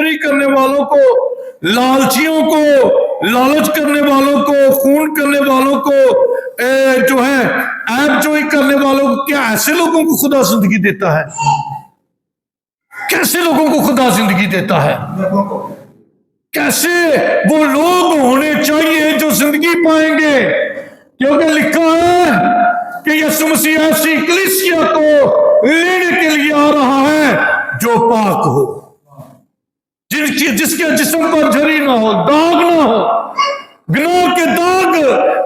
چوری کرنے والوں کو، لالچیوں کو، لالچ کرنے والوں کو، خون کرنے والوں کو، جو ہے عیب جوئی کرنے والوں کو، کیا ایسے لوگوں کو خدا زندگی دیتا ہے؟ کیسے لوگوں کو خدا زندگی دیتا ہے؟ کیسے وہ لوگ ہونے چاہیے جو زندگی پائیں گے؟ کیونکہ لکھا ہے کہ یسوع مسیح ایسی کلیسیا کو لینے کے لیے آ رہا ہے جو پاک ہو، جس کے جسم پر جھری نہ ہو، داغ نہ ہو، گناہ کے داغ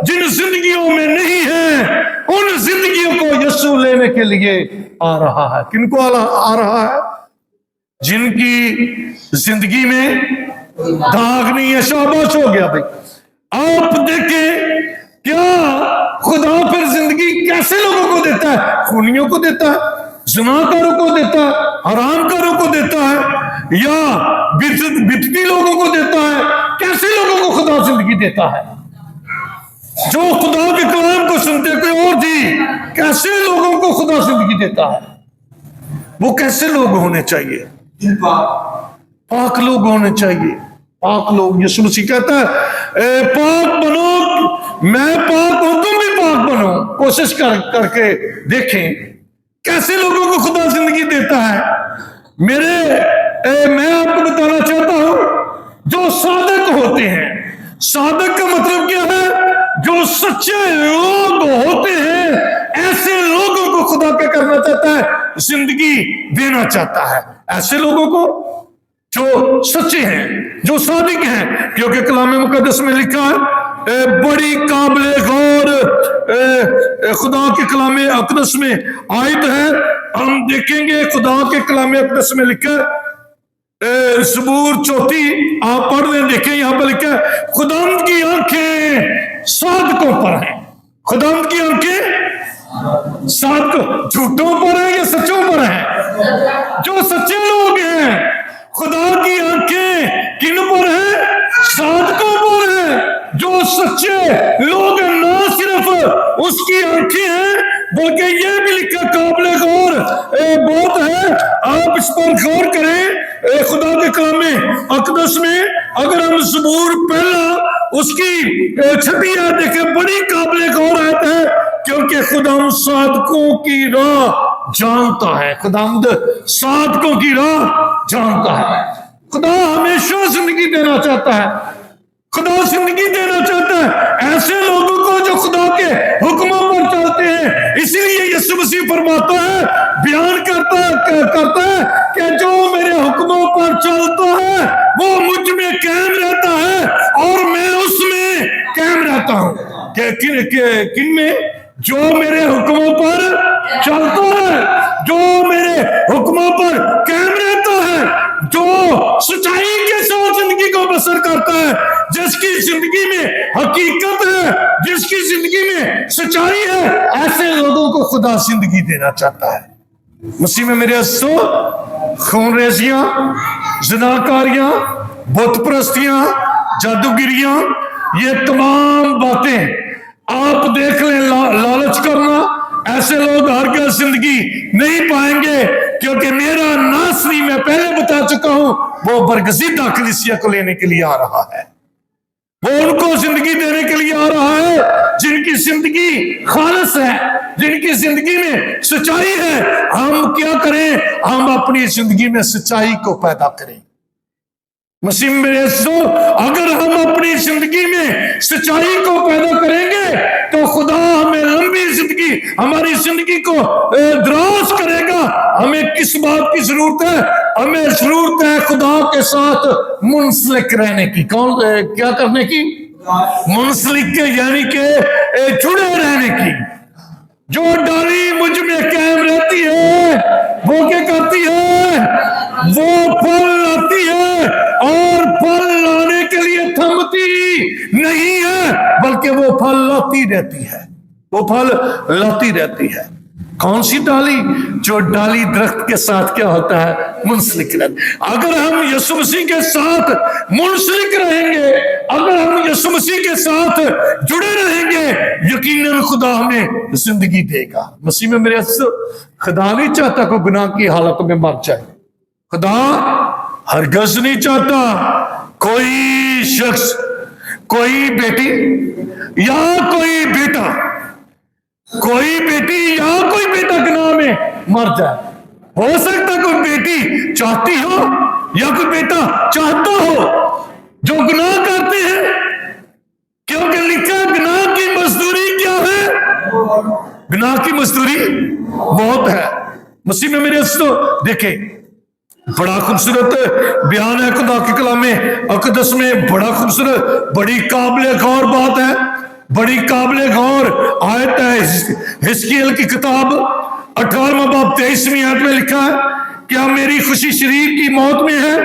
جن زندگیوں میں نہیں ہیں، ان زندگیوں کو یسوع لینے کے لیے آ رہا ہے۔ کن کو آ رہا ہے؟ جن کی زندگی میں داغ نہیں ہے۔ شاباش ہو گیا بھائی۔ آپ دیکھیں کیا خدا پھر زندگی کیسے لوگوں کو دیتا ہے؟ خونیوں کو دیتا ہے، زناکاروں کو دیتا ہے، حرام کاروں کو دیتا ہے، یا بدعتی لوگوں کو دیتا ہے؟ کیسے لوگوں کو خدا زندگی دیتا ہے؟ جو خدا کے کلام کو سنتے کوئی اور جی، کیسے لوگوں کو خدا زندگی دیتا ہے؟ وہ کیسے لوگ ہونے چاہیے؟ پاک لوگ ہونے چاہیے، پاک لوگ۔ یسوع مسیح کہتا ہے پاک بنو، میں پاک ہوں تم بھی پاک بنو۔ کوشش کر کے دیکھیں کیسے لوگوں کو خدا زندگی دیتا ہے۔ میں آپ کو بتانا چاہتا ہوں جو صادق ہوتے ہیں، صادق کا مطلب کیا ہے؟ جو سچے لوگ ہوتے ہیں، ایسے لوگوں کو خدا کیا کرنا چاہتا ہے؟ زندگی دینا چاہتا ہے۔ ایسے لوگوں کو جو سچے ہیں، جو صادق ہیں، کیونکہ کلام مقدس میں لکھا ہے، بڑی قابل غور خدا کے کلام اقدس میں آیت ہے، ہم دیکھیں گے خدا کے کلام اقدس میں لکھا ہے، زبور 34 آپ پڑھ لیں، دیکھیں یہاں پر لکھا ہے خداوند کی آنکھیں صادقوں پر ہیں۔ خداوند کی آنکھیں صادق جھوٹوں پر ہیں یا سچوں پر ہیں؟ جو سچے لوگ ہیں، خدا کی آنکھیں کن پر ہیں؟ صادقوں پر ہیں۔ جو سچے لوگ ہیں، نہ صرف اس کی آنکھیں ہیں بلکہ یہ بھی لکھا قابل غور بات ہے، آپ اس پر غور کریں خدا کے کلام اقدس میں۔ اگر ہم زبور پہلا اس کی 36 آیت دیکھیں، بڑی قابل غور آیت ہے، کیونکہ خدا صادقوں کی راہ جانتا ہے۔ خداوند صادقوں کی راہ جانتا ہے۔ خدا ہمیشہ زندگی دینا چاہتا ہے، خدا زندگی دینا چاہتا ہے ایسے لوگوں کو جو خدا کے حکموں پر چلتے ہیں۔ اسی لیے یسوع مسیح فرماتا ہے، بیان کرتا ہے کہ جو میرے حکموں پر چلتا ہے وہ مجھ میں قائم رہتا ہے اور میں اس میں قائم رہتا ہوں۔ کن میں؟ جو میرے حکموں پر چلتا ہے، جو میرے حکموں پر قائم رہتا ہے، جو سچائی کے ساتھ زندگی کو بسر کرتا ہے، جس کی زندگی میں حقیقت ہے، جس کی زندگی میں سچائی ہے، ایسے لوگوں کو خدا زندگی دینا چاہتا ہے۔ مسیح میں میرے عزیزو، خون ریزیاں، زناکاریاں، بت پرستیاں، جادوگریاں، یہ تمام باتیں آپ دیکھ لیں، لالچ کرنا، ایسے لوگ ہرگز زندگی نہیں پائیں گے، کیونکہ میرا ناصری میں پہلے بتا چکا ہوں وہ برگزیدہ کلیسیا کو لینے کے لیے آ رہا ہے۔ وہ ان کو زندگی دینے کے لیے آ رہا ہے جن کی زندگی خالص ہے، جن کی زندگی میں سچائی ہے۔ ہم کیا کریں؟ ہم اپنی زندگی میں سچائی کو پیدا کریں۔ مسیح میرے عزیزو، اگر ہم اپنی زندگی میں سچائی کو پیدا کریں گے تو خدا ہمیں لمبی زندگی، ہماری زندگی کو دراز کرے گا۔ ہمیں کس بات کی ضرورت ہے؟ ہمیں ضرورت ہے خدا کے ساتھ منسلک رہنے کی۔ کیا کرنے کی؟ منسلک کے یعنی کہ جڑے رہنے کی۔ جو ڈالی مجھ میں قائم رہتی ہے وہ کیا کرتی ہے؟ وہ پھل لاتی ہے، اور پھل لانے کے لیے تھمتی نہیں ہے بلکہ وہ پھل لاتی رہتی ہے، وہ پھل لاتی رہتی ہے۔ کون سی ڈالی؟ جو ڈالی درخت کے ساتھ کیا ہوتا ہے؟ منسلک رہتا ہے۔ اگر ہم یسوع مسیح کے ساتھ منسلک رہیں گے، اگر ہم یسوع مسیح کے ساتھ جڑے رہیں گے، یقیناً خدا ہمیں زندگی دے گا۔ مسیح میں میرے خدا نہیں چاہتا کہ گناہ کی حالت میں مر جائے۔ خدا ہرگز نہیں چاہتا کوئی شخص، کوئی بیٹی یا کوئی بیٹا، کوئی بیٹی یا کوئی بیٹا گناہ میں مر جائے۔ ہو سکتا کوئی بیٹی چاہتی ہو یا کوئی بیٹا چاہتا ہو جو گناہ کرتے ہیں، کیونکہ لکھا گناہ کی مزدوری کیا ہے؟ گناہ کی مزدوری موت ہے۔ مسیح میں میرے عزیزو دیکھیں، بڑا خوبصورت بیان ہے خدا کے کلام اقدس میں، بڑا خوبصورت، بڑی قابل غور بات ہے، بڑی قابل غور آیت ہے۔ حزقیل کی کتاب 18واں باب 23ویں آیت میں لکھا ہے، کیا میری خوشی شریر کی موت میں ہے؟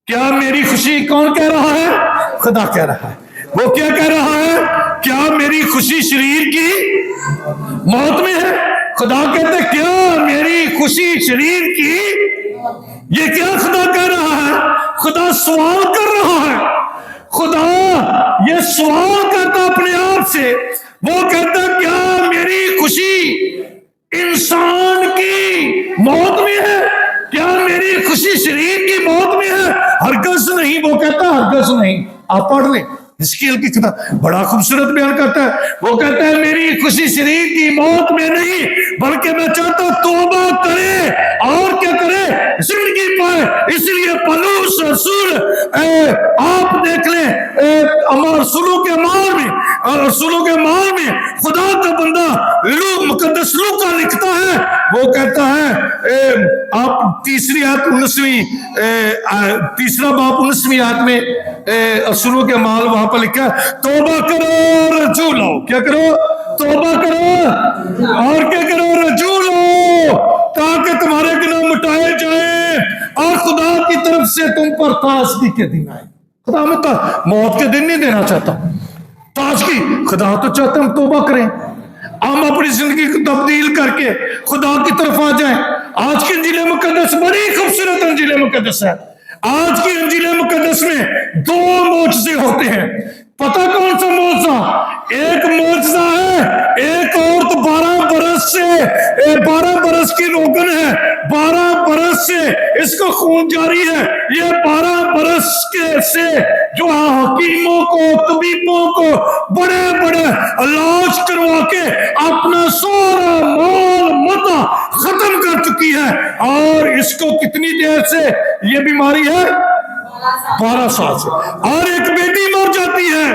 کیا میری خوشی، کون کہہ رہا ہے؟ خدا کہہ رہا ہے۔ وہ کیا کہہ رہا ہے؟ کیا میری خوشی شریر کی موت میں ہے؟ خدا کہتے ہیں کیا میری خوشی شریر کی، یہ کیا خدا کہہ رہا ہے؟ خدا سوال کر رہا ہے، خدا یہ سوال کرتا اپنے آپ سے، وہ کہتا کیا میری خوشی انسان کی موت میں ہے؟ کیا میری خوشی شریر کی موت میں ہے؟ ہرگز نہیں، وہ کہتا ہرگز نہیں۔ آپ پڑھ لیں حزقیل کی کتاب، بڑا خوبصورت بیان کرتا ہے، وہ کہتا ہے میری خوشی شریر کی موت میں نہیں، بلکہ میں چاہتا ہوں توبہ کرے اور کیا کرے؟ زندگی پائے۔ اس لیے پولس رسول، آپ دیکھ لیں رسولوں کے مال میں خدا کا بندہ مقدس لوکا لکھتا ہے، وہ کہتا ہے آپ تیسری آیت 19ویں، تیسرا باب 19ویں آیت میں رسولوں کے مال وہاں پر لکھا ہے، توبہ کرو رجوع لاؤ۔ کیا کرو؟ توبہ کرو اور کیا کرو؟ رجوع لاؤ، تاکہ تمہارے گناہ مٹائے جائیں اور خدا کی طرف سے تم پر تازگی کے دن آئے۔ خدا میں موت کے دن نہیں دینا چاہتا، تازگی خدا تو چاہتا ہم توبہ کریں، ہم اپنی زندگی کو تبدیل کر کے خدا کی طرف آ جائیں۔ آج کی انجیل مقدس بڑی خوبصورت انجیل مقدس ہے۔ آج کی انجیل مقدس میں 2 معجزے ہوتے ہیں۔ پتہ کون سا معجزہ؟ ایک معجزہ ہے، ایک عورت 12 برس کی روگن ہے، 12 برس سے اس کو خون جاری ہے۔ یہ 12 برس کے سے جو حکیموں کو، طبیبوں کو بڑے بڑے علاج کروا کے اپنا سارا مال متا ختم کر چکی ہے، اور اس کو کتنی دیر سے یہ بیماری ہے؟ 12 سال سے۔ اور ایک بیٹی مر جاتی ہے۔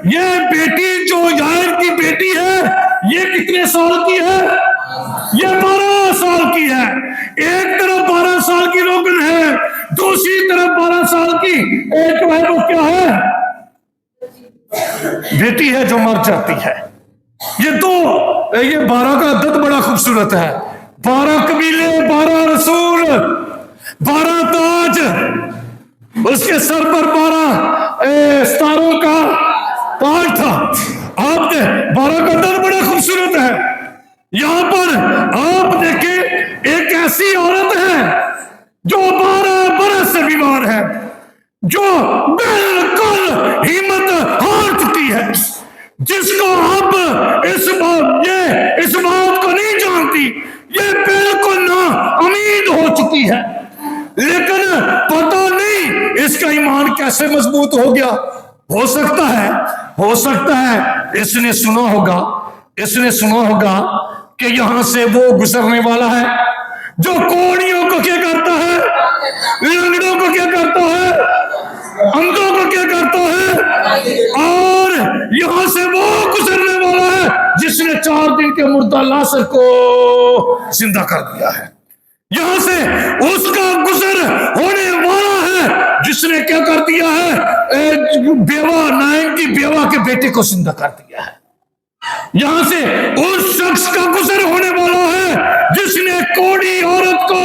یہ بیٹی جو یائر کی بیٹی ہے، یہ کتنے سال کی ہے؟ یہ 12 سال کی ہے۔ ایک طرف 12 سال کی روگن ہے، دوسری طرف 12 سال کی ایک جو ہے وہ کیا ہے؟ بیٹی ہے جو مر جاتی ہے۔ یہ 12 کا عدد بڑا خوبصورت ہے۔ 12 قبیلے، 12 رسول، 12 تاج، اس کے سر پر 12 ستاروں کا تاج تھا۔ آپ نے 12 کا عدد بڑا خوبصورت ہے۔ یہاں پر آپ دیکھیں ایک ایسی عورت ہے جو 12 برس سے بیمار ہے، جو بالکل ہمت ہار چکی ہے، جس کو اب اس بات کو نہیں جانتی، یہ بالکل نا امید ہو چکی ہے، لیکن پتہ نہیں اس کا ایمان کیسے مضبوط ہو گیا۔ ہو سکتا ہے اس نے سنا ہوگا کہ یہاں سے وہ گزرنے والا ہے جو کوڑیوں کو کیا کرتا ہے، لنگڑوں کو کیا کرتا ہے، اندھوں کو کیا کرتا ہے، اور یہاں سے وہ گزرنے والا ہے جس نے 4 دن کے مردہ لازر کو زندہ کر دیا ہے۔ یہاں سے اس کا گزر ہونے والا ہے جس نے کیا کر دیا ہے، بیوہ نائن کی بیوہ کے بیٹے کو زندہ کر دیا ہے۔ یہاں سے اس شخص کا گزر ہونے والا ہے جس نے کوڑی عورت کو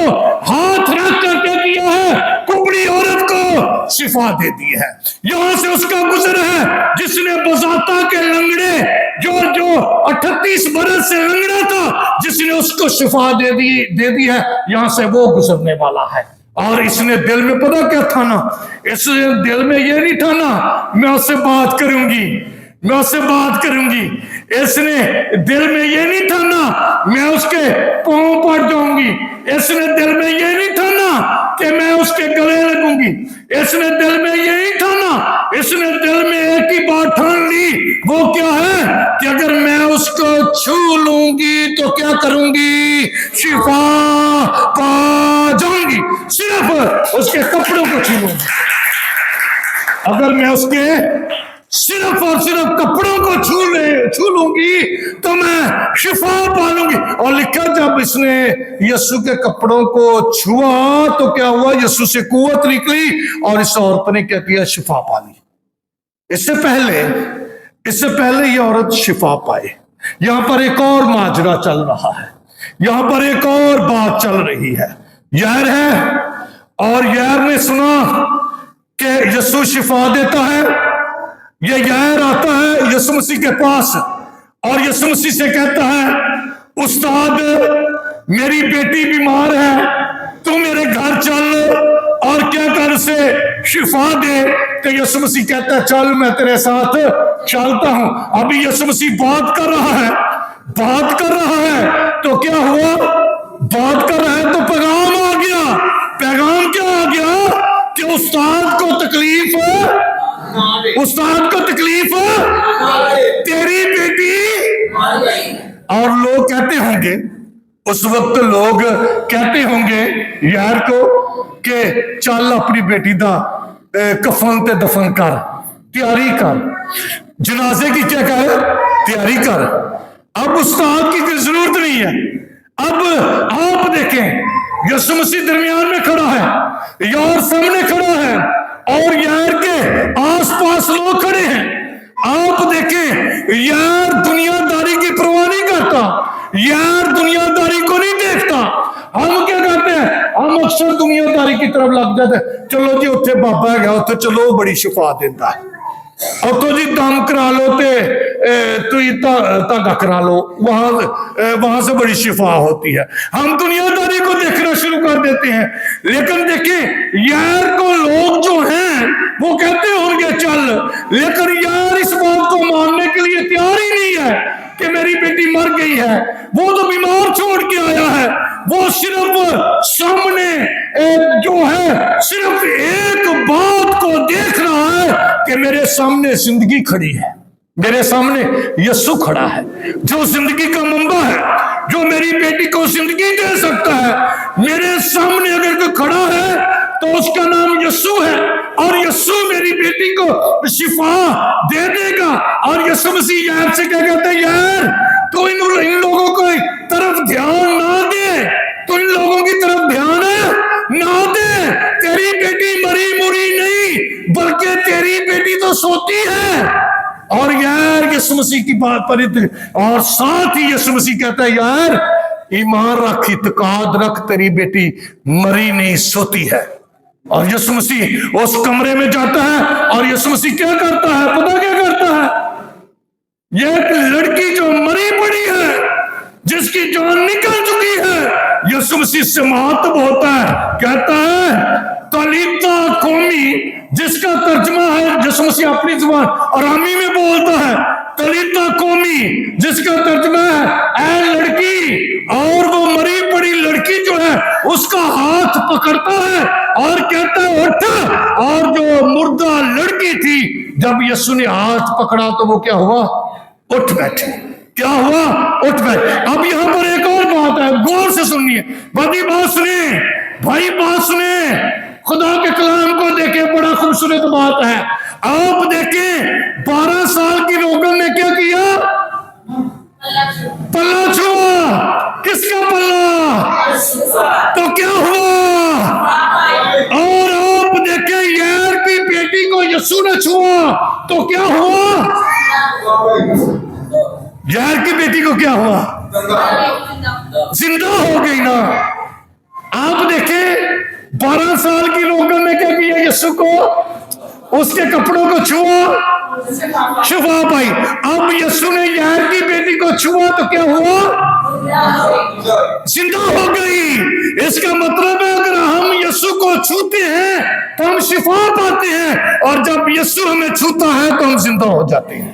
ہاتھ رکھ کر کیا کیا ہے، کبڑی عورت کو شفا دے دی ہے۔ یہاں سے اس کا گزر ہے جس نے بزاتا کے لنگڑے جو 38 برس سے لنگڑا تھا، جس نے اس کو شفا دے دی ہے، یہاں سے وہ گزرنے والا ہے۔ اور اس نے دل میں پتہ کیا ٹھانا؟ اس نے دل میں یہ نہیں ٹھانا میں اس سے بات کروں گی، میں اس سے بات کروں گی. اس نے دل میں یہ نہیں ٹھانا میں اس کے پاؤں پڑ جاؤں گی. اس نے دل میں یہ نہیں ٹھانا کہ میں اس کے گلے لگوں گی. اس نے دل میں یہ نہیں ٹھانا. اس نے دل میں ایک ہی بات ٹھان لی. وہ کیا ہے کہ اگر میں اس کو چھو لوں گی تو کیا کروں گی؟ شفا پا جاؤں گی. صرف اس کے کپڑوں کو چھو لوں گی. اگر میں اس کے صرف اور صرف کپڑوں کو چھو لوں گی تو میں شفا پالوں گی. اور لکھا جب اس نے یسوع کے کپڑوں کو چھوا تو کیا ہوا؟ یسوع سے قوت نکلی اور اس عورت نے کیا کیا؟ شفا پالی. اس سے پہلے یہ عورت شفا پائے. یہاں پر ایک اور ماجرا چل رہا ہے. یہاں پر ایک اور بات چل رہی ہے. یار ہے اور یار نے سنا کہ یسوع شفا دیتا ہے. یہ یار آتا ہے یسوع مسیح کے پاس اور یسوع مسیح سے کہتا ہے استاد میری بیٹی بیمار ہے, تو میرے گھر چل اور کیا کر اسے شفا دے. تو یسوع مسیح کہتا ہے چل میں تیرے ساتھ چلتا ہوں. ابھی یسوع مسیح بات کر رہا ہے تو کیا ہوا؟ بات کر رہا ہے تو پیغام آ گیا. پیغام کیا آ گیا؟ کہ استاد کو تکلیف تیری بیٹی. اور لوگ کہتے ہوں گے اس وقت یار کو کہ چل اپنی بیٹی دا کفن تے دفن کر, تیاری کر, جنازے کی کیا کر تیاری کر. اب استاد کی کوئی ضرورت نہیں ہے. اب آپ دیکھیں یسوع مسیح درمیان میں کھڑا ہے, یار سامنے کھڑا ہے اور یار کے آس پاس لوگ کھڑے ہیں. آپ دیکھیں یار دنیا داری کی پرواہ نہیں کرتا, یار دنیا داری کو نہیں دیکھتا. ہم کیا کرتے ہیں؟ ہم اکثر دنیا داری کی طرف لگ جاتے ہیں. چلو جی اتنے بابا ہے گیا, اتنے چلو بڑی شفا دیتا ہے. اور تو جی دم کرا لو تو تاگا کرا لو, وہاں سے بڑی شفا ہوتی ہے. ہم دنیا داری کو دیکھنا شروع کر دیتے ہیں. لیکن دیکھیں یار کو لوگ جو ہیں وہ کہتے ہوں گے چل, لیکن یار اس بات کو ماننے کے لیے تیار ہی نہیں ہے کہ میری بیٹی مر گئی ہے. وہ تو بیمار چھوڑ کے آیا ہے. وہ صرف سامنے جو ہے صرف ایک بات کو دیکھ رہا ہے کہ میرے سامنے زندگی کھڑی ہے, میرے سامنے یسوع کھڑا ہے جو زندگی کا منبع ہے, جو میری بیٹی کو زندگی دے سکتا ہے. میرے سامنے اگر کوئی کھڑا ہے تو اس کا نام یسوع ہے اور یسوع میری بیٹی کو شفا دے دے گا. اور یسوع مسیح یار سے کیا کہتے ہیں؟ یار تو ان لوگوں کو طرف دھیان نہ دے, تو ان لوگوں کی طرف دھیان نہ دے. تیری بیٹی مری مری نہیں بلکہ تیری بیٹی تو سوتی ہے. اور یار یسوع مسیح کی بات پر اور ساتھ ہی یسوع مسیح کہتا ہے یار ایمان رکھ, اعتقاد رکھ, تیری بیٹی مری نہیں سوتی ہے. اور یسوع مسیح اس کمرے میں جاتا ہے اور یسوع مسیح کیا کرتا ہے؟ پتہ کیا کرتا ہے؟ یہ ایک لڑکی جو مری پڑی ہے, جس کی جان نکل چکی ہے, یسوع مسیح سے مخاطب ہوتا ہے, کہتا ہے تالیتا قومی, جس کا ترجمہ ہے یسوع مسیح اپنی زبان آرامی میں بولتا ہے تالیتا قومی, جس کا ترجمہ ہے اے لڑکی. اور وہ مری پڑی لڑکی جو ہے اس کا ہاتھ پکڑتا ہے اور کہتا ہے اٹھ. اور جو مردہ لڑکی تھی جب یسوع نے ہاتھ پکڑا تو وہ کیا ہوا؟ اٹھ بیٹھے. کیا ہوا؟ اٹھ بیٹھے. اب یہاں پر ایک اور بات ہے, غور سے سنیے بھائی بات سنیں. خدا کے کلام کو دیکھیں, بڑا خوبصورت بات ہے. آپ دیکھیں 12 سال کی روغن نے کیا کیا؟ پلہ چھوا. کس کا پلہ؟ تو کیا ہوا؟ اور آپ دیکھیں یار کی بیٹی کو یسوع نے چھوا تو کیا ہوا؟ یار کی بیٹی کو کیا ہوا؟ زندہ ہو گئی نا. آپ دیکھیں 12 سال کی روغن نے کیا کیا؟ یسوع کو اس کے کپڑوں کو چھوا, شفا پائی. اب یسوع نے یار کی بیٹی کو چھوا تو کیا ہوا؟ زندہ ہو گئی. اس کا مطلب ہے اگر ہم یسوع کو چھوتے ہیں تو ہم شفا پاتے ہیں, اور جب یسوع ہمیں چھوتا ہے تو ہم زندہ ہو جاتے ہیں.